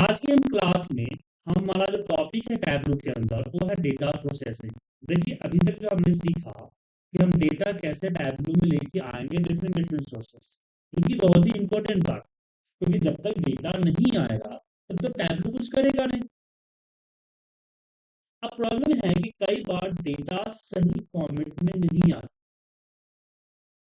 आज के हम क्लास में हमारा जो टॉपिक है टैबलू के अंदर वो है डेटा प्रोसेसिंग। देखिए अभी तक जो हमने सीखा कि हम डेटा कैसे टैबलू में लेके आएंगे डिफरेंट डिफरेंट सोर्सेस, जो कि बहुत ही इंपॉर्टेंट बात, क्योंकि जब तक डेटा नहीं आएगा तब तक टैबलू कुछ करेगा नहीं। अब प्रॉब्लम है कि कई बार डेटा सही फॉर्मेट में नहीं आता,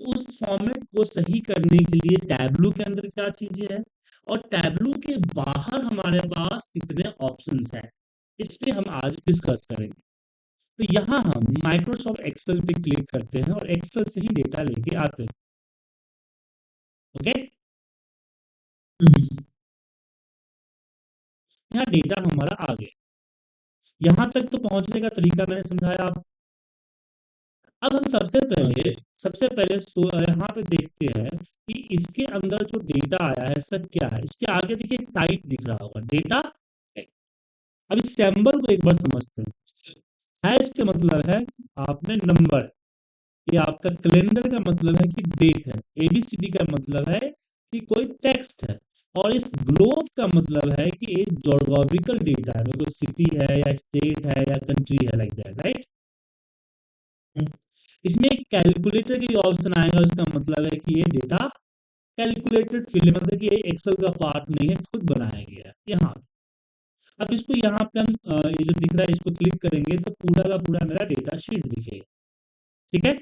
तो उस फॉर्मेट को सही करने के लिए टैबलू के अंदर क्या चीजें हैं और टैबलू के बाहर हमारे पास कितने ऑप्शंस हैं, इस पे हम आज डिस्कस करेंगे। तो यहाँ हम माइक्रोसॉफ्ट एक्सेल पे क्लिक करते हैं और एक्सेल से ही डेटा लेके आते हैं। ओके, यहाँ डेटा हमारा आ गया। यहाँ तक तो पहुंचने का तरीका मैंने समझाया आप। अब हम सबसे पहले यहाँ पे देखते हैं कि इसके अंदर जो डेटा आया है सर क्या है। इसके आगे देखिए टाइप दिख रहा होगा, डेटा। अब इस सिंबल को एक बार समझते हैं। हैश का मतलब है आपने नंबर, ये आपका कैलेंडर का मतलब है कि डेट है, एबीसीडी का मतलब है कि कोई टेक्स्ट है, और इस ग्लोब का मतलब है कि एक जोग्राफिकल डेटा है, कोई सिटी है या स्टेट है या कंट्री है, लाइक दैट, राइट। इसमें एक कैलकुलेटर की ऑप्शन आएगा, उसका मतलब है कि ये डेटा कैलकुलेटेड फील्ड, मतलब कि ये एक्सेल का पार्ट नहीं है, खुद बनाया गया है यहाँ। अब इसको यहाँ पे हम ये जो दिख रहा है इसको क्लिक करेंगे तो पूरा का पूरा मेरा डेटा शीट दिखेगा। ठीक है,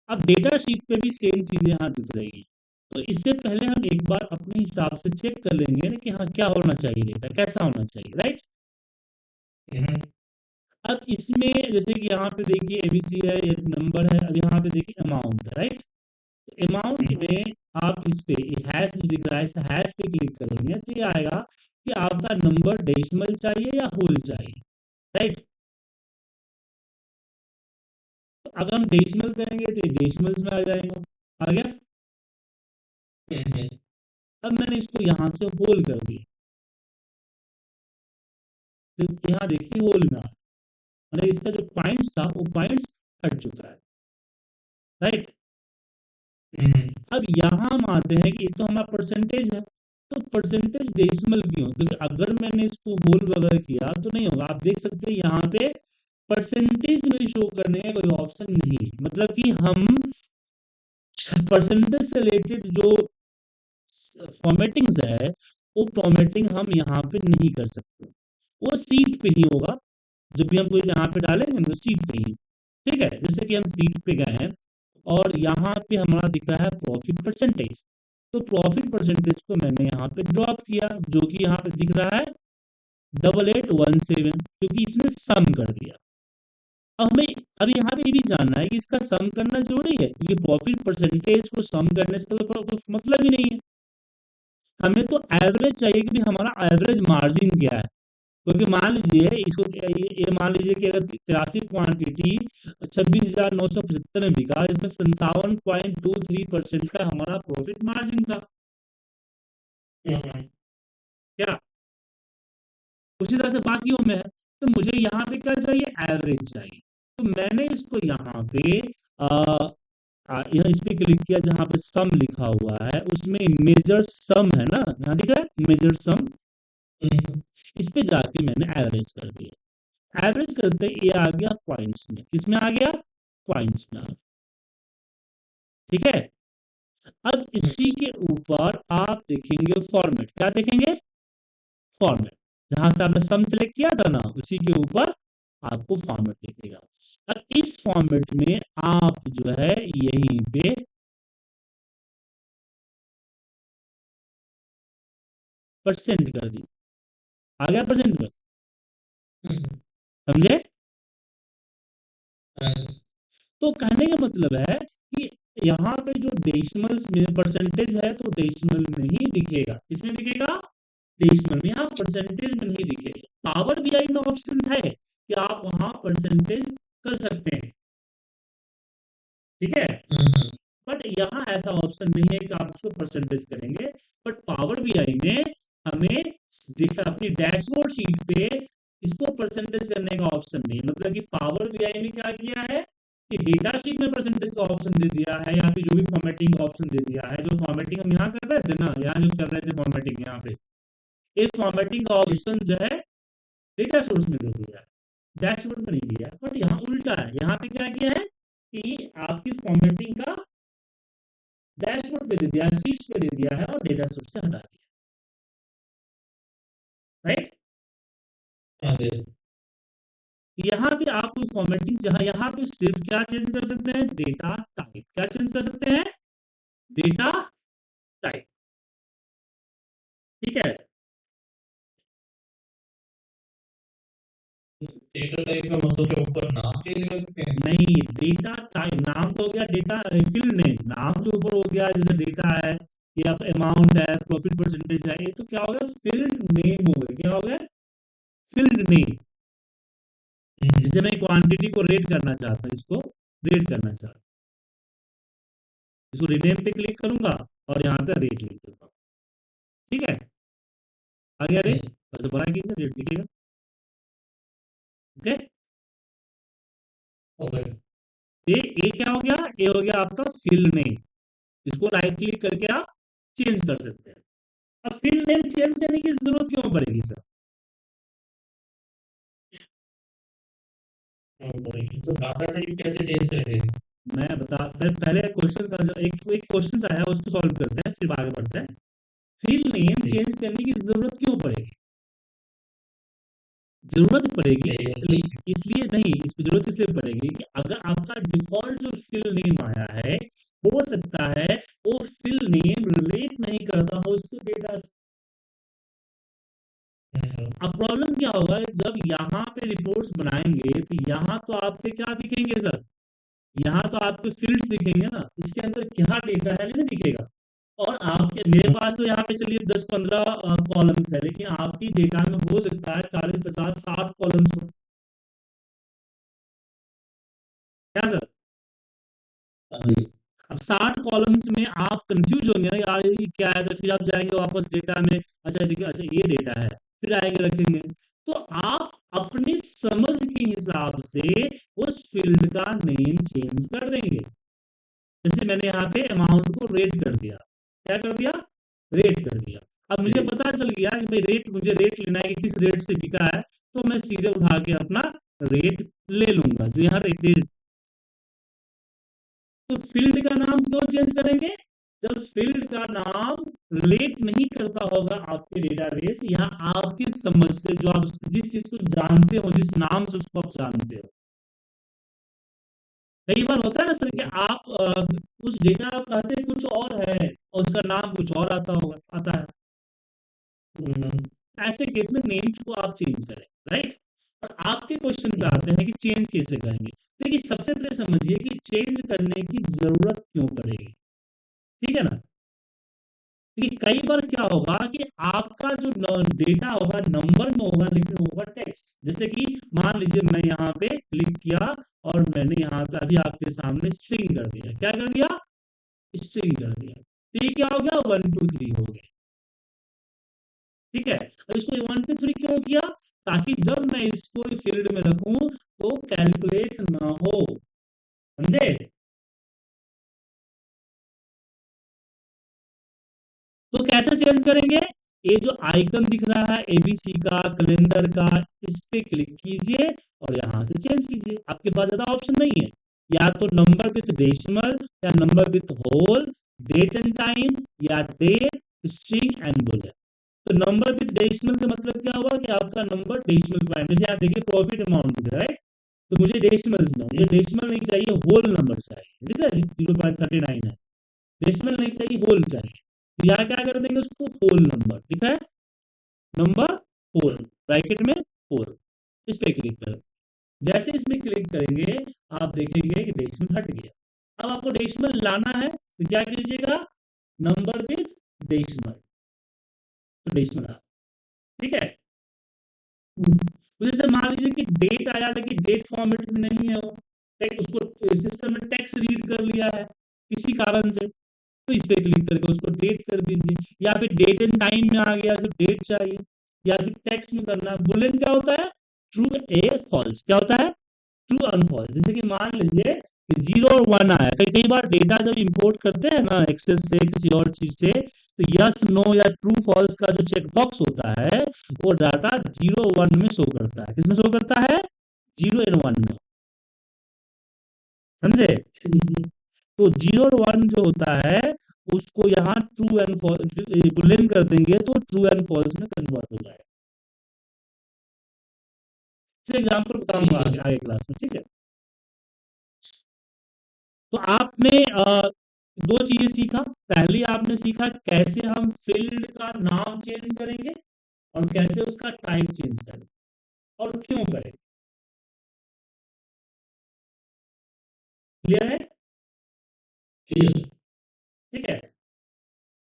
अब डेटा शीट पे भी सेम चीजें यहाँ दिख रही। तो इससे पहले हम एक बार अपने हिसाब से चेक कर लेंगे ना कि हाँ क्या होना चाहिए, डेटा कैसा होना चाहिए, राइट। अब इसमें जैसे कि यहाँ पे देखिए एबीसी है, ये नंबर है। अब यहाँ पे देखिए अमाउंट है, राइट। तो अमाउंट में आप इस पे हैश दिख रहा है, इस हैश पे क्लिक करेंगे तो ये आएगा कि आपका नंबर डेसिमल चाहिए या होल चाहिए, राइट। तो अगर हम डेसिमल करेंगे तो ये डेसिमल्स में आ जाएगा, आ गया। अब मैंने इसको यहाँ से होल कर दिया, तो यहाँ देखिए होल में आ, मतलब इसका जो पॉइंट्स था वो पॉइंट्स हट चुका है, राइट। अब यहाँ हम आते हैं कि तो हमारा परसेंटेज है, तो परसेंटेज डेसिमल क्यों, क्योंकि अगर मैंने इसको होल वगैरह किया तो नहीं होगा। आप देख सकते हैं यहाँ पे परसेंटेज में शो करने का कोई ऑप्शन नहीं है, मतलब कि हम परसेंटेज से रिलेटेड जो फॉर्मेटिंग्स है वो फॉर्मेटिंग हम यहाँ पे नहीं कर सकते, वो सीट पे ही होगा। जब भी हम कोई यहाँ पे डालेंगे तो सीट पे ही, ठीक है। जैसे कि हम सीट पे गए हैं और यहाँ पे हमारा दिख रहा है प्रॉफिट परसेंटेज, तो प्रॉफिट परसेंटेज को मैंने यहाँ पे ड्रॉप किया, जो कि यहाँ पे दिख रहा है 8817, क्योंकि इसने सम कर दिया। अब हमें अब यहाँ पे ये भी जानना है कि इसका सम करना जरूरी है, क्योंकि प्रॉफिट परसेंटेज को सम करने से तो कोई मतलब ही नहीं है। हमें तो एवरेज चाहिए कि हमारा एवरेज मार्जिन क्या है, क्योंकि मान लीजिए इसको ये मान लीजिए कि अगर 83 क्वांटिटी 26,975 में बिका, इसमें 57.23% का हमारा प्रॉफिट मार्जिन था। क्या उसी तरह से बाकियों में है, तो मुझे यहाँ पे क्या चाहिए, एवरेज चाहिए। तो मैंने इसको यहाँ पे यहाँ इस पे क्लिक किया जहाँ पे सम लिखा हुआ है, उसमें मेजर सम है ना, यहाँ दिख रहा है मेजर सम, इस पे जाके मैंने एवरेज कर दिया। एवरेज करते ये आ गया पॉइंट्स में, किसमें आ गया, पॉइंट्स में आ गया, ठीक है। अब इसी के ऊपर आप देखेंगे फॉर्मेट, क्या देखेंगे, फॉर्मेट, जहां से आपने सम सिलेक्ट किया था ना उसी के ऊपर आपको फॉर्मेट दिखेगा। अब इस फॉर्मेट में आप जो है यहीं पे परसेंट कर दीजिए, आ गया परसेंट में, समझे। तो कहने का मतलब है कि यहाँ पे जो डेसिमल्स में परसेंटेज है तो डेसिमल में ही दिखेगा, इसमें दिखेगा डेसिमल में, यहाँ परसेंटेज में नहीं दिखेगा। पावर बीआई में ऑप्शन है कि आप वहां परसेंटेज कर सकते हैं, ठीक है। बट यहाँ ऐसा ऑप्शन नहीं है कि आप उसको परसेंटेज करेंगे। बट पावर बीआई में हमें दिखा अपनी डैशबोर्ड शीट पे इसको परसेंटेज करने का ऑप्शन नहीं, मतलब कि पावर बीआई में क्या किया है कि डेटा शीट में परसेंटेज का ऑप्शन दे दिया है, यहाँ पे जो भी फॉर्मेटिंग का ऑप्शन दे दिया है, जो फॉर्मेटिंग हम यहाँ कर रहे थे ना, यहाँ जो कर रहे थे फॉर्मेटिंग यहाँ पे, ये फॉर्मेटिंग का ऑप्शन जो है डेटा सोर्स में दे दिया है, डैशबोर्ड में नहीं दिया है। बट यहाँ उल्टा है, यहाँ पे क्या किया है कि आपकी फॉर्मेटिंग का डैशबोर्ड पे दे दिया है, शीट्स पे दे दिया है और डेटा सोर्स से हटा दिया, राइट। यहाँ पे आप कोई फॉर्मेटिंग, जहां यहाँ पे सिर्फ क्या चेंज कर सकते हैं, डेटा टाइप। क्या चेंज कर सकते हैं, डेटा टाइप, ठीक है। डेटा टाइप का मतलब के ऊपर नाम चेंज कर सकते हैं? नहीं, डेटा टाइप नाम तो हो गया, डेटा फील्ड नेम नाम के ऊपर हो गया, जैसे डेटा है या अमाउंट है, प्रॉफिट परसेंटेज है, ये तो क्या हो गया, फील्ड नेम हो गया। क्या हो गया, फील्ड नेम। जैसे मैं क्वांटिटी को रेट करना चाहता हूँ, इसको रेट करना चाहता हूँ, इसको रिनेम पे क्लिक करूंगा और यहाँ पे रेट लिख दूंगा, ठीक है। आ गया रेट, तो बड़ा कीजिए, रेट दिखेगा, ओके। ये क्या हो गया, ये हो गया आपका फील्ड नेम। इसको राइट क्लिक करके आप चेंज कर सकते हैं। अब फील्ड नेम चेंज करने की जरूरत क्यों पड़ेगी सर? तो डाटा टाइप कैसे चेंज करेंगे? मैं पहले क्वेश्चन का जो एक एक क्वेश्चन आया उसको सॉल्व करते हैं, फिर आगे बढ़ते हैं। फील्ड नेम चेंज करने की जरूरत क्यों पड़ेगी? जरूरत पड़ेगी इसलिए नहीं, इस पर जरूरत इसलिए पड़ेगी कि अगर आपका डिफॉल्ट जो फील्ड नेम आया है, हो सकता है वो फील्ड नेम रिलेट नहीं करता हो उसके डेटा से। अब प्रॉब्लम क्या होगा, जब यहाँ पे रिपोर्ट्स बनाएंगे तो यहाँ तो आपके क्या दिखेंगे सर, यहाँ तो आपके फील्ड्स दिखेंगे ना, इसके अंदर क्या डेटा है नहीं दिखेगा। और आपके मेरे पास तो यहाँ पे चलिए 10-15 कॉलम्स है, लेकिन आपकी डेटा में हो सकता है 40-50-60 कॉलम्स हो। क्या सर? अब 60 कॉलम्स में आप कंफ्यूज होंगे ना, यार ये क्या है, तो फिर आप जाएंगे वापस डेटा में, अच्छा देखिए, अच्छा ये डेटा है, फिर आएंगे रखेंगे। तो आप अपनी समझ के हिसाब से उस फील्ड का नेम चेंज कर देंगे। जैसे मैंने यहाँ पे अमाउंट को रेट कर दिया, क्या कर दिया, रेट कर दिया। अब मुझे पता चल गया कि भाई रेट, मुझे रेट लेना है कि किस रेट से बिका है, तो मैं सीधे उठा के अपना रेट ले लूंगा, जो यहाँ रेट। तो फील्ड का नाम क्यों चेंज करेंगे, जब फील्ड का नाम रिलेट नहीं करता होगा आपके डेटाबेस, यहाँ आपकी समझ से, जो आप जिस चीज को जानते हो, जिस नाम से उसको आप जानते हो। कई बार होता है ना सर कि आप उस डेटा आप कहते कुछ और है और उसका नाम कुछ और आता है। ऐसे केस में नेम्स को आप चेंज करें, राइट। और आपके क्वेश्चन पे आते हैं कि चेंज कैसे करेंगे। देखिए सबसे पहले समझिए कि चेंज करने की जरूरत क्यों पड़ेगी, ठीक है ना। देखिए कई बार क्या होगा कि आपका जो डेटा होगा नंबर में होगा, लेकिन होगा टेक्स्ट। जैसे कि मान लीजिए मैं यहाँ पे क्लिक किया और मैंने यहाँ पे अभी आपके सामने स्ट्रिंग कर दिया, क्या कर दिया, स्ट्रिंग कर दिया। तो ये क्या हो गया, 1 2 3 हो गया, ठीक है। और इसको 1 2 3 क्यों किया, ताकि जब मैं इसको फील्ड में रखूं तो कैलकुलेट ना हो, समझे। तो कैसे चेंज करेंगे, ये जो आइकन दिख रहा है एबीसी का, कैलेंडर का, इस पे क्लिक कीजिए और यहां से चेंज कीजिए। आपके पास ज्यादा ऑप्शन नहीं है, या तो नंबर विथ डेसिमल, या number with whole, date and time, या डेट, स्ट्रिंग एंड बुलेट। तो नंबर विथ डेसिमल का मतलब क्या हुआ कि आपका नंबर डेसिमल पॉइंट, जैसे आप देखिए प्रॉफिट अमाउंट, राइट। तो मुझे डेसिमल में, मुझे डेसिमल नहीं चाहिए, होल नंबर चाहिए, ठीक है, 0.39 है, डेसिमल नहीं चाहिए, होल चाहिए। तो यहाँ क्या कर देंगे उसको, होल नंबर, ठीक है, नंबर होल, ब्रैकेट में होल, इस पे क्लिक करें। जैसे इसमें क्लिक करेंगे आप देखेंगे कि डेसिमल हट गया। अब आपको डेसिमल लाना है तो क्या कीजिएगा, नंबर विथ डेसिमल, तो डेसिमल, ठीक है। तो जैसे मान लीजिए कि डेट आया लेकिन डेट फॉर्मेट में नहीं है, वो उसको सिस्टम में टेक्स्ट रीड कर लिया है किसी कारण से, तो इस पे क्लिक करके उसको डेट कर दीजिए, या फिर डेट एंड टाइम में आ गया सिर्फ डेट चाहिए, या फिर टेक्स्ट में करना। बुलेट क्या होता है, ट्रू ए फॉल्स, क्या होता है, ट्रू अनफॉल्स। जैसे कि मान लीजिए 0 और 1 आया। कई कई बार डेटा जब इंपोर्ट करते हैं ना एक्सेल से किसी और चीज से, तो यस नो या ट्रू फॉल्स का जो चेक बॉक्स होता है वो डाटा 0 1 में शो करता है। किसमें शो करता है? 0 एंड 1 में। समझे? तो 0 और 1 जो होता है उसको यहाँ ट्रू एंड फॉल्स बुलियन कर देंगे तो ट्रू एंड फॉल्स में कन्वर्ट हो जाएगा। इससे एग्जांपल बताऊंगा आगे क्लास में, ठीक है? तो आपने दो चीजें सीखा। पहली आपने सीखा कैसे हम फील्ड का नाम चेंज करेंगे और कैसे उसका टाइप चेंज करें और क्यों करें। क्लियर है? ठीक है।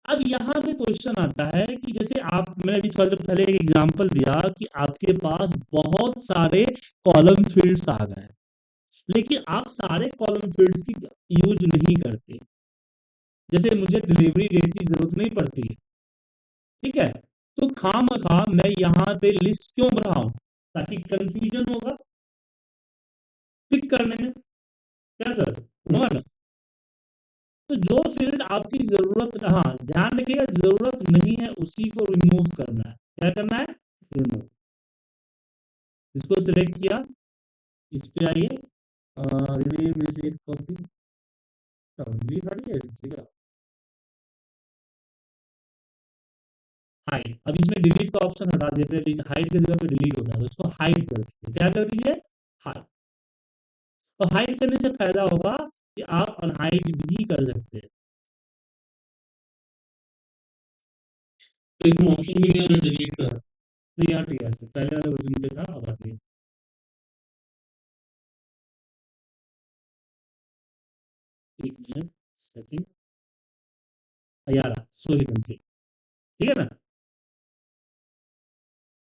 अब यहाँ पे क्वेश्चन आता है कि जैसे आप, मैंने अभी थोड़ा देर पहले एक एग्जांपल दिया कि आपके पास बहुत सारे कॉलम फील्ड्स आ गए, लेकिन आप सारे कॉलम फील्ड्स की यूज नहीं करते। जैसे मुझे डिलीवरी डेट की जरूरत नहीं पड़ती है, ठीक है? तो खामखा मैं यहाँ पे लिस्ट क्यों बढ़ाऊं? ताकि कंफ्यूजन होगा पिक करने में। क्या सर, होगा ना? तो जो फील्ड आपकी जरूरत, हाँ ध्यान रखिएगा, जरूरत नहीं है उसी को रिमूव करना है। क्या करना है? रिमूव। इसको सिलेक्ट किया, इस पे आइए, रिलीव विजिट कॉपी, डिलीट हटिए, ठीक है। हाइड, अब इसमें डिलीट का ऑप्शन हटा देते हैं, हाइड की जगह पे डिलीट होता है, तो उसको हाइड कर दीजिए। क्या कर दीजिए? हाइड। और हाइड करने से फायदा होगा कि आप अनहाइड भी कर सकते हैं। तो एक ऑप्शन भी नहीं आ रहा डिलीट का। नहीं यार, ठीक है, पहले वाले वर्जन पे था, अब हट गया। एक मिनट, सेकंड, यार सो ही बनती, ठीक है ना?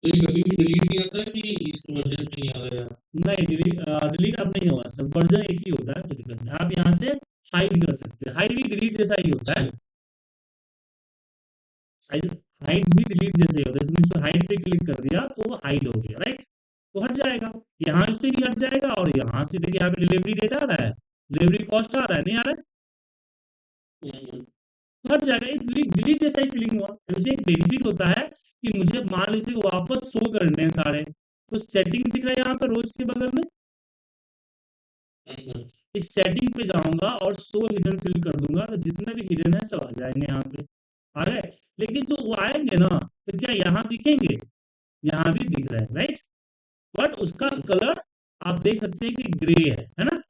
तो ये कभी भी डिलीट नहीं आता कि इस वर्जन में नहीं आ रहा है। नहीं, डिलीट अब नहीं होगा, सब वर्जन एक ही होता है, तो दिक्कत नहीं। आप यहाँ से हाइड कर सकते हैं, हाइड भी डिलीट जैसा ही होता है। हाइड भी डिलीट जैसे ही होता है, इसमें इसको हाइड पे क्लिक कर दिया तो वो हाइड हो गया, राइट? तो हट जाएगा, यहाँ से भी हट जाएगा, और यहाँ से देखिए यहाँ पे डिलीवरी डेट आ रहा है, डिलीवरी कॉस्ट आ रहा है, नहीं आ रहा है? तो हट जाएगा। एक डिलीट जैसा ही फीलिंग हुआ। मुझे एक बेनिफिट होता है कि मुझे मान लीजिए वापस शो करने हैं सारे, तो सेटिंग दिख रहा है यहाँ पे रोज के बगल में, इस सेटिंग पे जाऊंगा और शो हिडन फिल कर दूंगा, तो जितने भी हिडन है सब आ जाएंगे यहाँ पे। आ गए? लेकिन जो वो आएंगे ना, तो क्या यहाँ दिखेंगे? यहाँ भी दिख रहा है, राइट? बट उसका कलर आप देख सकते हैं कि ग्रे है ना?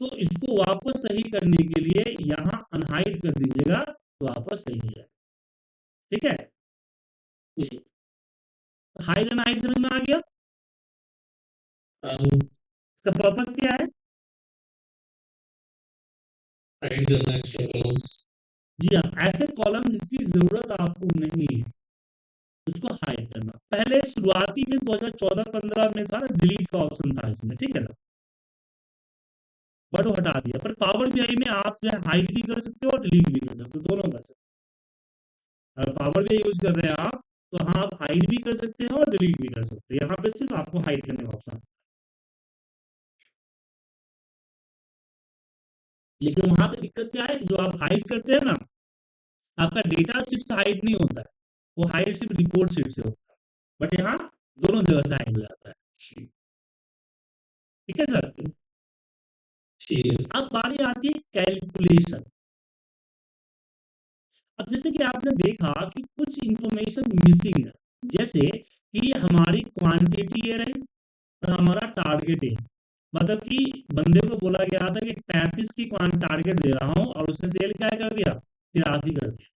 तो इसको वापस सही करने के लिए यहाँ अनहाइड कर दीजिएगा, तो वापस सही हो जाएगा। ठीक है? हाइड एंड हाइड समझ में आ गया? इसका पर्पस क्या है? हाइड करना एक्स्ट्रा कॉलम्स। जी हाँ, ऐसे कॉलम जिसकी जरूरत आपको नहीं है उसको हाइड करना। पहले शुरुआती में 2014-15 में था, डिलीट का ऑप्शन था इसमें, ठीक है ना? बट वो हटा दिया। पर पावर बीआई में आप जो है हाइड भी कर सकते हो और डिलीट भी कर सकते हो, दोनों कर सकते हो। अगर पावर बीआई यूज कर रहे हैं आप, तो हाँ आप हाइड भी कर सकते हो और डिलीट भी कर सकते हो। यहाँ पे सिर्फ आपको हाइड करने का ऑप्शन, लेकिन वहां पे दिक्कत क्या है, जो आप हाइड करते हैं ना, आपका डेटा शीट से हाइड नहीं होता है, वो हाइड सिर्फ रिपोर्ट शीट से होता है। बट यहाँ दोनों जगह से हाइड हो जाता है। ठीक है सर? अब बारी आती है कैलकुलेशन। अब जैसे कि आपने देखा कि कुछ इंफॉर्मेशन मिसिंग है, जैसे कि हमारी क्वांटिटी ये रही और हमारा टारगेट है। मतलब कि बंदे को बोला गया था कि 35 की टारगेट दे रहा हूं और उसने सेल क्या कर दिया? 83 कर दिया।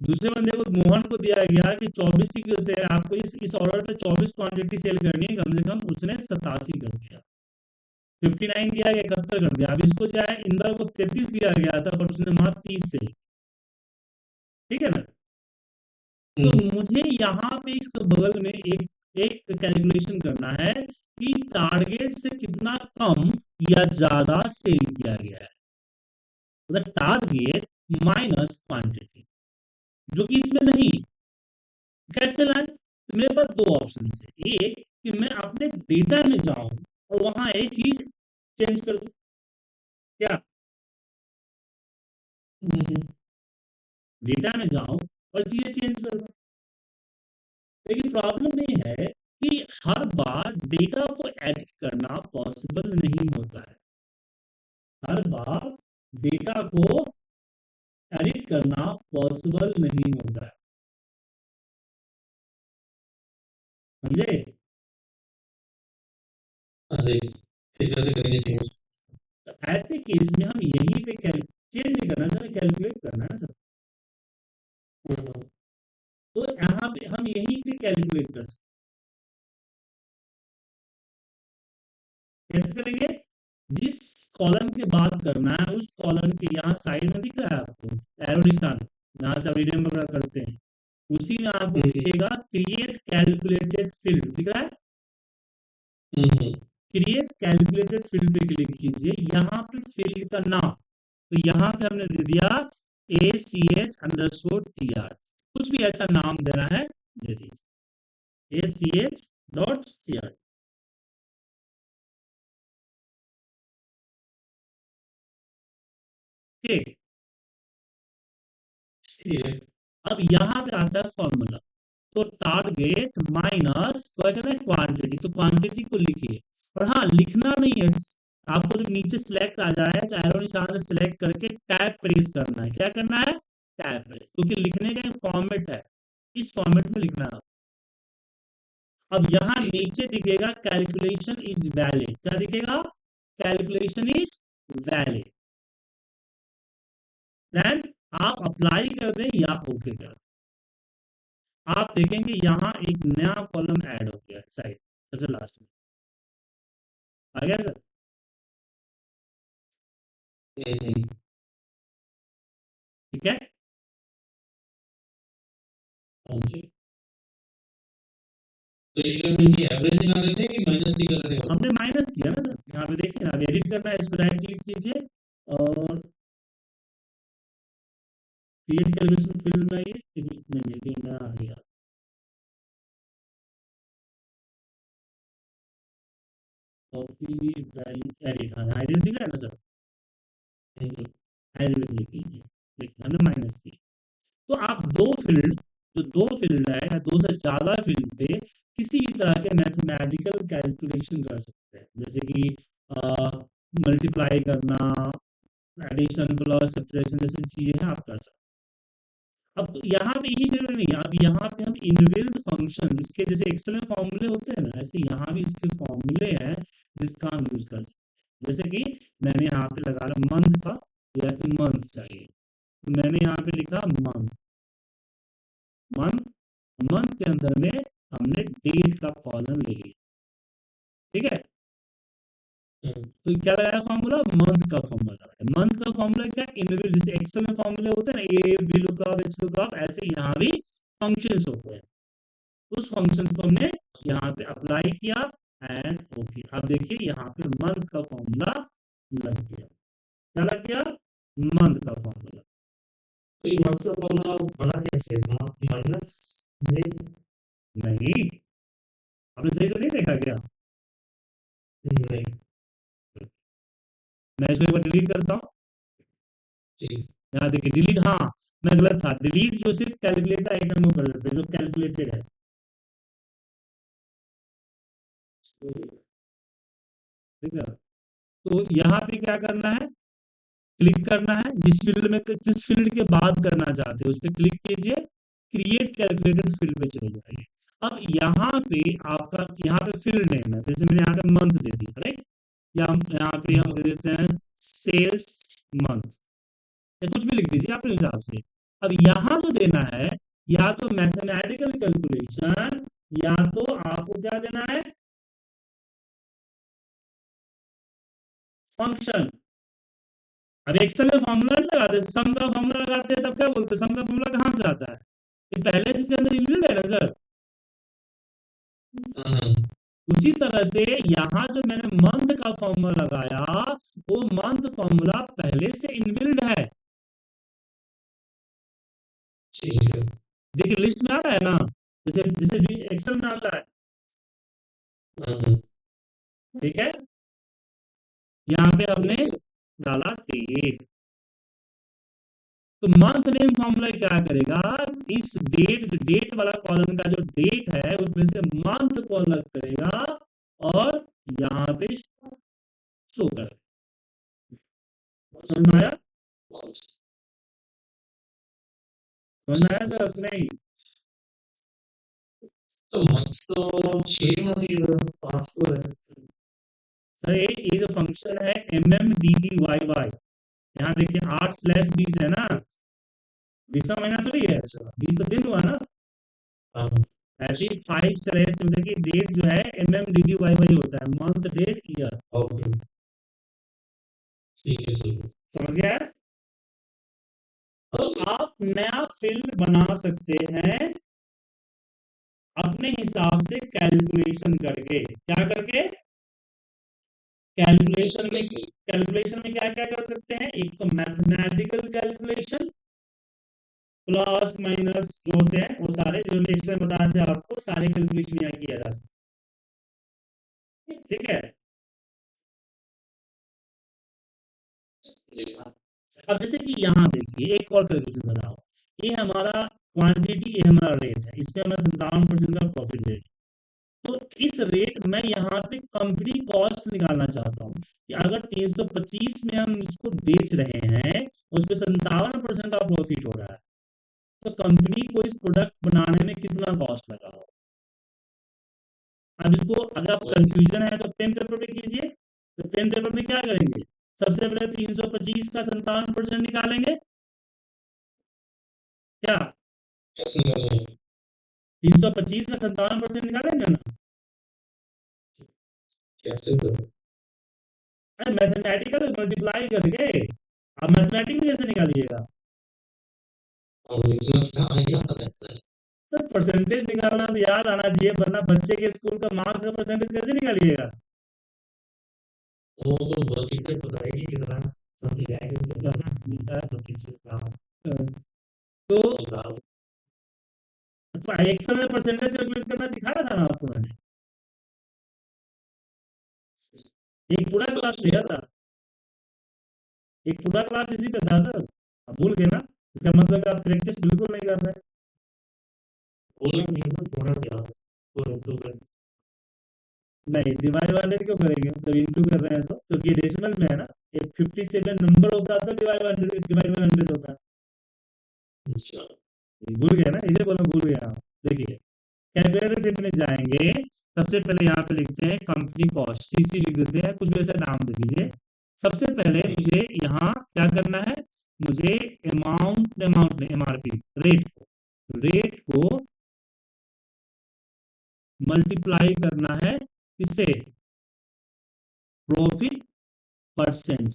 दूसरे बंदे को, मोहन को दिया गया कि 24 की से आपको इस ऑर्डर पे 24 क्वांटिटी सेल करनी है, कम से कम उसने 87 कर दिया। 59 दिया गया, 71 कर दिया। अब इसको जो है इंदर को 33 दिया गया था, पर उसने मात्र 30 सेल। ठीक है ना? तो मुझे यहाँ पे इसके बगल में एक एक कैलकुलेशन करना है कि टारगेट से कितना कम या ज्यादा सेल किया गया है, मतलब टारगेट माइनस क्वांटिटी, जो कि इसमें नहीं। कैसे लाए? तो मेरे पास दो ऑप्शन है। एक कि मैं अपने डेटा में जाऊं और वहां एक चीज चेंज कर दो, क्या डेटा में जाओ और चीजें चेंज कर दो। लेकिन प्रॉब्लम ये है कि हर बार डेटा को एडिट करना पॉसिबल नहीं होता है। हर बार डेटा को एडिट करना पॉसिबल नहीं होता है, समझे? अरे फिर कैसे करेंगे चेंज? तो ऐसे केस में हम यहीं पे चेंज नहीं करना सर, कैलकुलेट करना है सर। तो यहाँ पे हम यहीं पे कैलकुलेट कर सकते। कैसे करेंगे? जिस कॉलम की बात करना है उस कॉलम के यहाँ साइड में दिख रहा है आपको एरो निशान, यहाँ से रीडिंग वगैरह करते हैं, उसी में आपको दिखेगा क्रिएट कैलकुलेटेड फील्ड, दिख रहा है? क्रिएट कैलकुलेटेड फील्ड पे क्लिक कीजिए। यहाँ पे फील्ड का नाम, तो यहाँ पे हमने दे दिया ACH_TR, कुछ भी ऐसा नाम देना है दे दीजिए ACH.TR। ठीक, अब यहाँ पे आता है फॉर्मूला, तो टारगेट माइनस क्या कहना है क्वांटिटी, तो क्वांटिटी को लिखिए। और हाँ, लिखना नहीं है आपको, जो नीचे सिलेक्ट आ जाए तो एरो निशान से सिलेक्ट करके टैब प्रेस करना है। क्या करना है? टैब प्रेस, क्योंकि लिखने का एक फॉर्मेट है, इस फॉर्मेट में लिखना है। अब यहाँ नीचे दिखेगा कैलकुलेशन इज वैलिड, क्या दिखेगा? Calculation is valid. देन आप अप्लाई कर दें या ओके कर दें। आप देखेंगे यहाँ एक नया कॉलम ऐड हो गया साइड सबसे लास्ट में, आ गया सर? ठीक है, तो ये क्या उनकी एवरेज निकाल रहे थे कि माइनस निकाल रहे थे बस? हमने माइनस किया ना सर। यहाँ पे देखिए, आप एडिट करना है, इस पर राइट क्लिक कीजिए और क्रिएट कैलकुलेशन फील्ड में आइए। नहीं आ गया, कॉपी वैल्यू एडिट, हाँ एडिट दिख रहा है ना सर? एडिट क्लिक कीजिए, देखिए हमने माइनस किया। तो आप दो फील्ड है या दो से ज्यादा फील्ड पे किसी भी तरह के मैथमेटिकल कैलकुलेशन कर सकते हैं, जैसे कि मल्टीप्लाई करना, एडिशन प्लस सब्ट्रैक्शन जैसी चीजें हैं, आप कर सकते हैं। अब यहाँ पे ये जरूरी नहीं है, अब यहाँ पे हम इनबिल्ट फंक्शन, इसके जैसे एक्सेल में फॉर्मूले होते हैं ना, ऐसे यहाँ भी इसके फॉर्मूले हैं जिसका हम यूज कर सकते हैं। जैसे कि मैंने यहाँ पे लगा मंथ था, या फिर मंथ चाहिए, तो मैंने यहाँ पे लिखा मंथ। मंथ के अंदर में हमने डेट का कॉलम ले लिया, ठीक है? तो क्या लगाया फॉर्मूला? मंथ का फॉर्मूला लगाया। मंथ का फॉर्मूला क्या? इनबिल्ट, जैसे एक्सेल में फॉर्मूले होते हैं ना, A B lookup, H lookup, ऐसे यहाँ भी फंक्शंस होते हैं। उस फंक्शन को हमने यहाँ पे अप्लाई किया एंड ओके। अब देखिए यहाँ पे मंथ का फॉर्मूला लग गया। क्या लग गया? मंथ का फॉर्मूला। तो ये मंथ का फॉर्मूला बना कैसे? मंथ माइनस नहीं, आपने सही तो नहीं देखा क्या? नहीं, मैं इसको एक बार डिलीट करता हूँ। यहाँ देखिए डिलीट, हाँ मैं गलत था, डिलीट जो सिर्फ कैलकुलेटर आइटम को कर लेते हैं, जो कैलकुलेटेड है। ठीक है, तो यहाँ पे क्या करना है? क्लिक करना है, जिस फील्ड के बाद करना चाहते हैं उस पर क्लिक कीजिए, क्रिएट कैलकुलेटेड फील्ड पे चले जाइए। अब यहाँ पे आपका, यहाँ पे फील्ड नेम है, जैसे मैंने यहाँ पे मंथ दे दिया, राइट? यहाँ पे हम दे देते हैं सेल्स मंथ, या कुछ भी लिख दीजिए अपने हिसाब से। अब यहाँ तो देना है या तो मैथमेटिकल कैलकुलेशन, या तो आपको क्या देना है? फंक्शन। अब एक्सेल में फॉर्मूला नहीं लगाते, सम का फॉर्मूला लगाते हैं, तब क्या बोलते हैं? सम का फॉर्मूला कहाँ से आता है? ये पहले से इसके अंदर इनबिल्ट है ना सर? उसी तरह से यहाँ जो मैंने मंथ का फॉर्मूला लगाया, वो मंथ फॉर्मूला पहले से इनबिल्ट है। देखिए लिस्ट में आ रहा है ना, जैसे जैसे एक्सेल में आता है। ठीक है, यहाँ पे हमने डाला डेट। तो मंथ नेम फॉर्मूला क्या करेगा, इस डेट वाला कॉलम का जो डेट है उसमें से मंथ को अलग करेगा और यहाँ पे शो कर। समझ में आया? समझ में आया सर? नहीं तो मंथ तो 6 मंथ की 5 को है। सर, ये जो फंक्शन है MMDDYY, यहाँ देखिए 8/20 है ना, 20वां महीना थोड़ी है, 20 तो दिन हुआ ना। हाँ, ऐसे ही 5/ मतलब कि डेट जो है MMDDYY होता है, मंथ डेट ईयर। ओके, ठीक है, ठीक है। समझ गया? तो आप नया फील्ड बना सकते हैं अपने हिसाब से कैलकुलेशन करके। क्या करके? कैलकुलेशन में क्या क्या कर सकते हैं? एक तो मैथमेटिकल कैलकुलेशन, प्लस माइनस जो होते हैं वो सारे, जो नेक्स्ट में बताए थे आपको, सारे कैलकुलेशन यहाँ किया जा सकता है। ठीक है, अब जैसे कि यहाँ देखिए एक और कैलकुलेशन बताओ, ये हमारा क्वांटिटी, ये हमारा रेट है, इसमें हमारा 57% का प्रॉफिट रेट। तो इस रेट में यहाँ पे कंपनी कॉस्ट निकालना चाहता हूँ कि अगर 325 में हम इसको बेच रहे हैं, उस पर 57% का प्रॉफिट हो रहा है, तो कंपनी को इस प्रोडक्ट बनाने में कितना कॉस्ट लगा हो। अब इसको अगर आप कंफ्यूजन है तो पेन पेपर पे कीजिए। तो पेन पेपर में क्या करेंगे, सबसे पहले 325 का 57% निकालेंगे। क्या कैसे कर रहे हैं? 325 का 57% निकालेंगे ना? कैसे कर रहे हैं? अरे मैथमेटिकल मल्टीप्लाई करके। आप मैथमेटिक में कैसे निकालिएगा? और बिजनेस का आएगा ना ऐसा। सर परसेंटेज निकालना तो याद आना चाहिए, वरना बच्चे के स्कूल का मार्क्स का परसेंटेज कैसे निकालिएगा? वो तो बहुत ही बताएगी कितना समझ आएगा तो किसी का तो होगा। एक्सेल में परसेंटेज कैलकुलेट करना सिखाया था ना आपको मैंने, एक पूरा क्लास लिया था, एक पूरा क्लास इसी पे था सर। आप भूल गए ना, इसका मतलब कि आप प्रैक्टिस बिल्कुल नहीं कर रहे। बोला नहीं तो थोड़ा क्या पूरा तो कर। नहीं, डिवाइड वाले क्यों करेंगे जब इंटू कर रहे हैं तो, क्योंकि डेसिमल में है ना। एक 57 नंबर होता तो डिवाइड बाय 100 होता। अच्छा, भूल गया ना, इसे बोलो भूल गया आप। देखिए कैलकुलेटर में जाएंगे, सबसे पहले यहाँ पे लिखते हैं कंपनी कॉस्ट, सीसी लिख देते हैं, कुछ भी ऐसा नाम दे दीजिए। सबसे पहले मुझे यहाँ क्या करना है, मुझे अमाउंट नहीं, एमआरपी, रेट को मल्टीप्लाई करना है, किससे? Profit percent.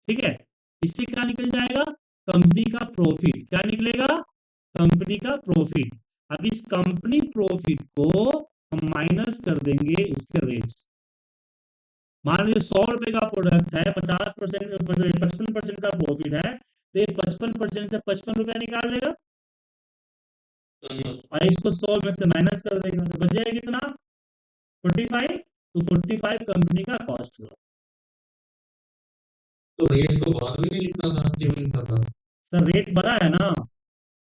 ठीक है, इससे क्या निकल जाएगा? कंपनी का प्रॉफिट। क्या निकलेगा? कंपनी का प्रॉफिट। अब इस कंपनी प्रॉफिट को हम माइनस कर देंगे इसके रेट्स। मान लीजिए 100 रुपए का प्रोडक्ट है, 50%, 55% का प्रॉफिट है, तो ये 55% से 55 रुपया निकाल लेगा और इसको 100 में से माइनस कर देगा, तो बचेगा कितना? 45। तो 45 कंपनी का कॉस्ट हुआ। तो रेट को बाद में नहीं लिखना था, क्यों लिखना था? सर रेट बड़ा है ना,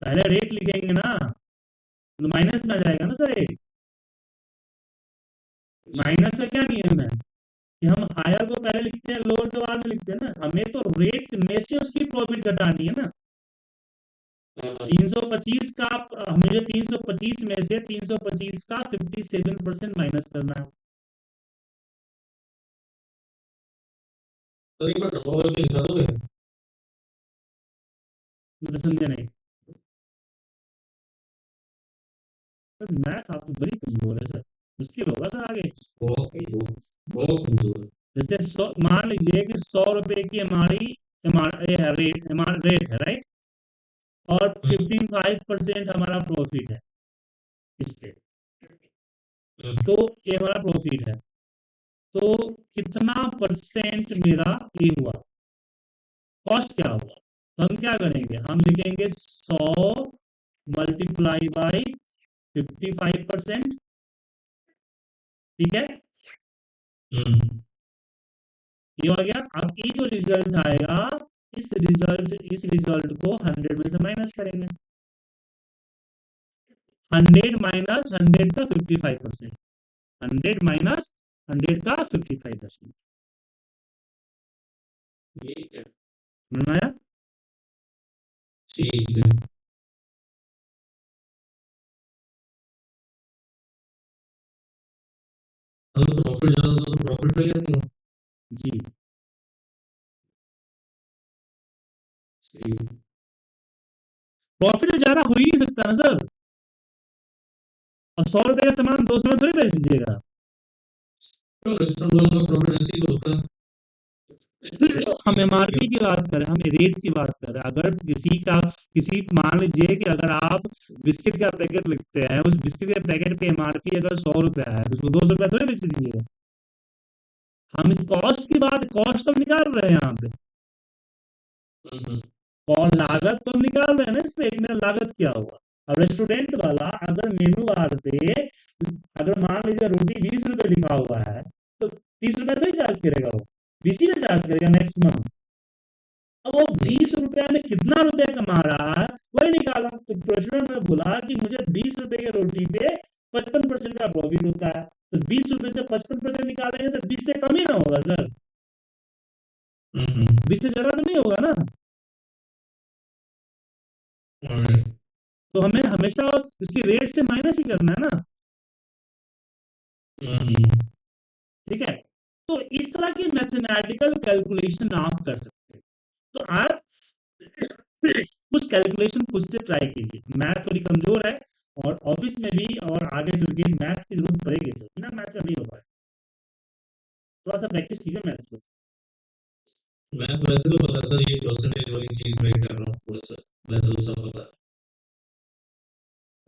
पहले रेट लिखेंगे ना, तो माइनस में आ जाएगा ना सर रेट। माइनस का क्या नियम है कि हम हायर को पहले लिखते हैं, लोअर के बाद में लिखते हैं ना, हमें तो रेट में से उसकी प्रॉफिट घटानी है ना। 325 का मुझे 325 में से 325 का 57% माइनस करना है। तो एक बार ड्रॉ करके दिखा दोगे? मतलब समझे नहीं सर, मैथ आपको बड़ी कमजोर है सर, मुश्किल होगा सर आगे। बहुत कमजोर है। जैसे 100, मान लीजिए कि 100 रुपए की हमारी रेट है, राइट, और 55% हमारा प्रॉफिट है इस पे, तो ये हमारा प्रॉफिट है, तो कितना परसेंट मेरा ये हुआ, कॉस्ट क्या हुआ? तो हम क्या करेंगे, हम लिखेंगे 100 मल्टीप्लाई बाई 55%, ठीक है, हम्म, ये हो गया। अब ये जो रिजल्ट आएगा, इस रिजल्ट को 100 में से माइनस करेंगे। 100 - 100 का 55%, 100 - 100 का 55%। ठीक है, समझ में आया? ठीक है। अगर प्रॉफिट ज्यादा था तो प्रॉफिट पे क्या दिया? जी। ठीक। प्रॉफिट तो ज्यादा हो ही नहीं सकता ना सर। अब 100 रुपए का सामान 200 में थोड़ी बेच दीजिएगा। तो रेस्टोरेंट वालों का प्रॉफिट ऐसे ही तो होता है। हम एमआरपी की बात करें, हम रेट की बात करें, अगर किसी मान लीजिए कि अगर आप बिस्किट का पैकेट लिखते हैं, उस बिस्किट के पैकेट पे एमआरपी अगर 100 रुपया है, तो उसको 200 रुपया थोड़ी बेच दीजिएगा। हम कॉस्ट की बात, कॉस्ट तो निकाल रहे हैं यहाँ पे, हम्म, और लागत तो हम निकाल रहे हैं ना इसमें, मेरा लागत क्या हुआ। अब रेस्टोरेंट वाला अगर मेनू बार पे अगर मान लीजिए रोटी 20 रुपए लिखा हुआ है, तो 30 रुपया तो ही चार्ज करेगा वो, 20 ही ना चार्ज करेगा मैक्सिमम। अब वो हम्म, 20 रुपया में कितना रुपया कमा रहा है, वही निकाला। तो रेस्टोरेंट में बोला कि मुझे 20 रुपए की रोटी पे 55% का प्रॉफिट होता है, तो 20 रुपए से 55% निकालेंगे तो 20 से कम ही ना होगा सर, हम्म, 20 से ज्यादा तो नहीं होगा ना। alright, तो हमें हमेशा इसकी रेट से माइनस ही करना है ना। हम्म, ठीक है, तो इस तरह की मैथमेटिकल कैलकुलेशन आप कर सकते हैं। तो आप कुछ कैलकुलेशन खुद से ट्राई कीजिए। मैथ थोड़ी कमजोर है, और ऑफिस में भी और आगे चल के मैथ की जरूरत पड़ेगी सर, बिना मैथ का नहीं हो पाए। थोड़ा सा प्रैक्टिस कीजिए मैथ को। मैं तो वैसे तो पता है सर, ये परसेंटेज वाली चीज मैं कर रहा हूँ थोड़ा सा, वैसे तो सब पता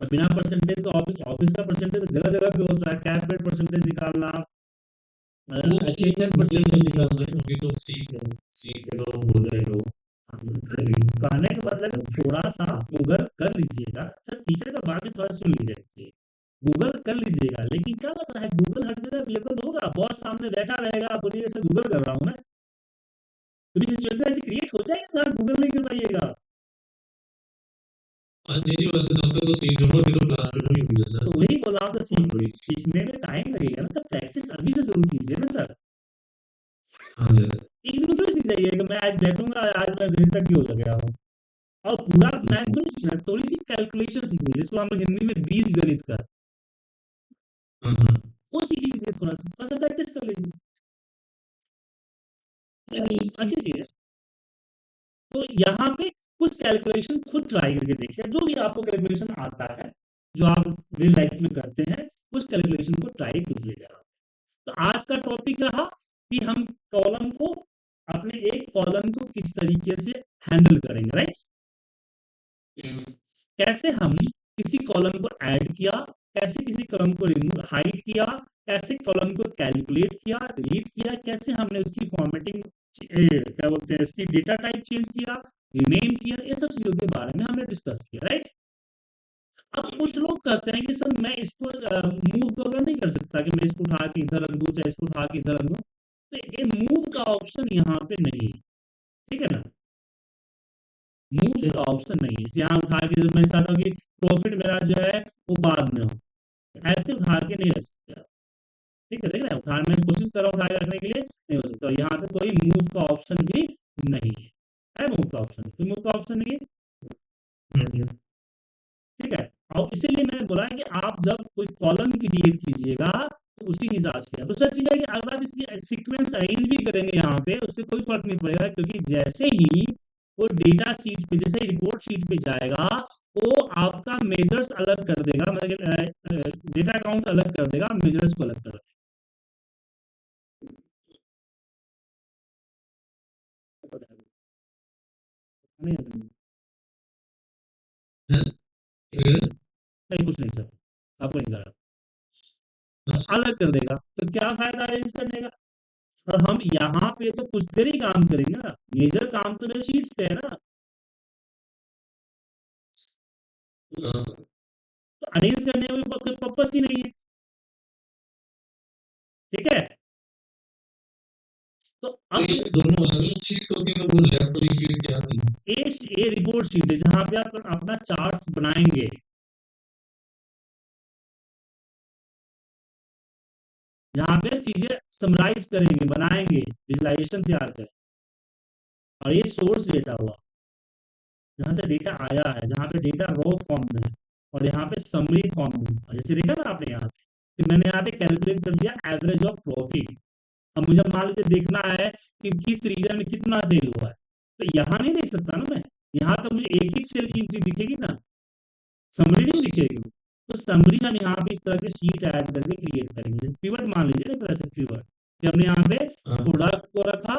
और बिना परसेंटेज का ऑफिस ऑफिस का परसेंटेज जगह जगह पे होता है, कैलकुलेट परसेंटेज निकालना, है। वो तो चीज अचीवमेंट मुझे नहीं परसेंटेज। निकाल रहे, अभी तो सीख के लोग बोल रहे लोग। कहने का मतलब है थोड़ा सा गूगल कर लीजिएगा सर, टीचर का बात भी थोड़ा सुन लीजिए। गूगल कर लीजिएगा, लेकिन क्या पता है गूगल हर जगह अवेलेबल होगा, बॉस सामने बैठा रहेगा, आप बोलिएगा सर गूगल कर रहा हूँ मैं, कभी सिचुएशन ऐसी क्रिएट हो जाएगी तो आप गूगल नहीं कर पाइएगा। आज नहीं वैसे जब तक तो सीख रहा हूँ, अभी तो क्लास में नहीं हुई है सर। तो वही बोला तो वही। सीखने में टाइम लगेगा ना, तो प्रैक्टिस अभी से जरूर कीजिए ना सर। हाँ जी। एक दिन में थोड़ी सीख जाइए कि मैं आज बैठूंगा, आज मैं दिन तक क्यों लग गया हूँ। और पूरा मैथ थोड़ी सीखना, थोड़ी सी कैलकुलेशन सीखनी है, जिसको हम लोग हिंदी में बीज गणित का, हम्म, वो सीख लीजिए, थोड़ा सा प्रैक्टिस कर लीजिए, अच्छी चीज है। तो यहाँ पे कुछ कैलकुलेशन खुद ट्राई करके देखिए, जो भी आपको कैलकुलेशन आता है, जो आप रियल लाइफ में करते हैं, उस कैलकुलेशन को ट्राई कीजिएगा। तो आज का टॉपिक रहा कि हम कॉलम को, अपने एक कॉलम को किस तरीके से हैंडल करेंगे, राइट। हम्म, कैसे हम किसी कॉलम को ऐड किया, कैसे किसी कॉलम को रिमूव हाइड किया, कैसे कॉलम को कैलकुलेट किया, डिलीट किया, कैसे हमने उसकी फॉर्मेटिंग, क्या बोलते हैं, इसकी डेटा टाइप चेंज किया, रीनेम किया, ये सब चीजों के बारे में हमने डिस्कस किया, राइट। अब कुछ लोग कहते हैं कि सर मैं इसको मूव वगैरह नहीं कर सकता, कि मैं इसको उठा के इधर रख दूं, चाहे इसको उठा के इधर रख दूं, तो ये मूव का ऑप्शन यहाँ पे नहीं है, ठीक है ना। मूव का ऑप्शन नहीं है, यहाँ उठा के मैं चाहता हूँ कि प्रॉफिट मेरा जो है वो बाद में हो, ऐसे उठा के नहीं रख सकते आप। ठीक है, देख रहे हैं, उठा मैं कोशिश कर रहा हूँ उठा के रखने के लिए, नहीं हो सकता। यहाँ पे कोई मूव का ऑप्शन भी नहीं है मूव का ऑप्शन, कोई मूव का ऑप्शन नहीं है। हम्म, ठीक है, और इसीलिए मैंने बोला है कि आप जब कोई कॉलम क्रिएट कीजिएगा, तो उसी हिसाब से। दूसरा चीज है कि अगर आप इसकी सीक्वेंस अरेंज भी करेंगे यहाँ पे, उससे कोई फर्क नहीं पड़ेगा, क्योंकि जैसे ही वो डेटा शीट पे, जैसे रिपोर्ट शीट पे जाएगा, वो आपका मेजर्स अलग कर देगा, मतलब डेटा अकाउंट अलग कर देगा, मेजर्स को अलग कर देगा। नहीं है, ये- नहीं, कुछ नहीं सर, आपको नहीं करा, अच्छा, अलग कर देगा, तो क्या फायदा अरेंज करने का। और हम यहाँ पे तो कुछ देर ही काम करेंगे ना, मेजर काम तो मेरे शीट्स पे है ना, हाँ, तो अरेंज करने का कोई पर्पस ही नहीं है। ठीक है? तो तो अब इसमें दोनों अलग-अलग शीट्स होती हैं, तो वो लेफ्ट वाली शीट क्या थी? ये रिपोर्ट शीट है जहाँ पे आप अपना चार्ट्स बनाएंगे। जहाँ पे चीजें समराइज करेंगे, बनाएंगे, विजुलाइजेशन तैयार करें। और ये सोर्स डेटा हुआ, जहाँ से डेटा आया है, जहाँ पे डेटा रॉ फॉर्म में है, और यहाँ पे समरी फॉर्म में है। जैसे देखा ना आपने यहाँ पे, कि मैंने यहाँ पे कैलकुलेट कर दिया एवरेज ऑफ प्रॉफिट। अब मुझे मान लीजिए देखना है कि किस रीजन में कितना सेल हुआ है, तो यहाँ नहीं देख सकता ना मैं। यहाँ तो मुझे एक ही सेल की एंट्री दिखेगी ना, समरी नहीं दिखेगी। तो समरी हम यहाँ पे इस तरह के शीट ऐड करके क्रिएट करेंगे। पिवट मान लीजिए एक तरह से पिवट, कि हमने यहाँ पे हाँ, प्रोडक्ट को रखा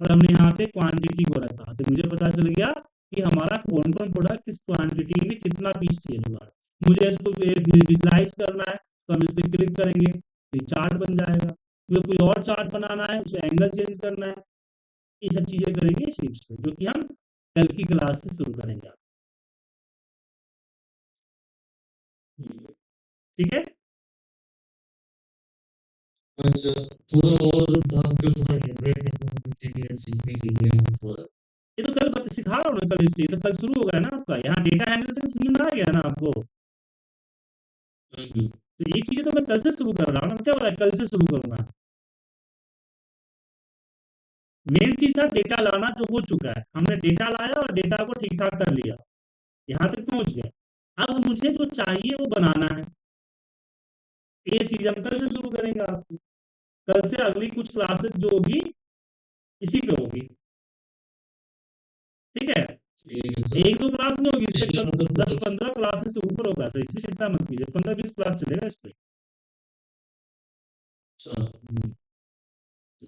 और हमने यहाँ पे क्वांटिटी को रखा, तो मुझे पता चल गया कि हमारा कौन कौन प्रोडक्ट किस क्वांटिटी में कितना पीस सेल हुआ है। मुझे इसको विजुलाइज करना है, तो हम इस पर क्लिक करेंगे, ये चार्ट बन जाएगा। मुझे कोई और चार्ट बनाना है, उसमें एंगल चेंज करना है, ये सब चीजें करेंगे शीट्स पे, जो कि हम कल की क्लास से शुरू करेंगे। ठीक है? अच्छा, थोड़ा और बात जो थोड़ा जनरेट चीज़ें सीखनी चाहिए हमको। ये तो कल सिखा रहा हूँ ना, कल इससे तो कल शुरू होगा है ना आपका, यहाँ डेटा एनालिसिस समझ में आ गया ना आपको। हुँ, तो ये चीजें तो मैं कल से शुरू कर रहा हूँ ना, क्या हो रहा है, कल से शुरू करूंगा। मेन चीज था डेटा लाना, जो हो चुका है, हमने डेटा लाया और डेटा को ठीक ठाक कर लिया, यहाँ तक पहुंच गए। अब मुझे जो चाहिए वो बनाना है, ये चीज हम कल से शुरू करेंगे। आपको कल से अगली कुछ क्लासेस जो होगी इसी पे होगी। ठीक है? ठीक है सर। एक दो क्लास नहीं होगी, इस पे ठीक है, मतलब 10-15 क्लासेस से ऊपर होगा, तो इसकी चिंता मत कीजिए, 15-20 क्लास चलेगा इस पे। अच्छा,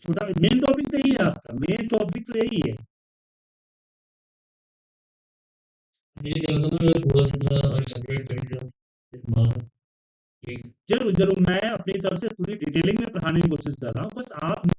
छोटा मेन टॉपिक तो यही है, आपका मेन टॉपिक तो यही है। ये क्या होता है ना, थोड़ा-सा जनरेट करके दिमाग ठीक जरूर जरूर, मैं अपनी तरफ से पूरी डिटेलिंग में पढ़ाने की कोशिश कर रहा हूँ, बस आप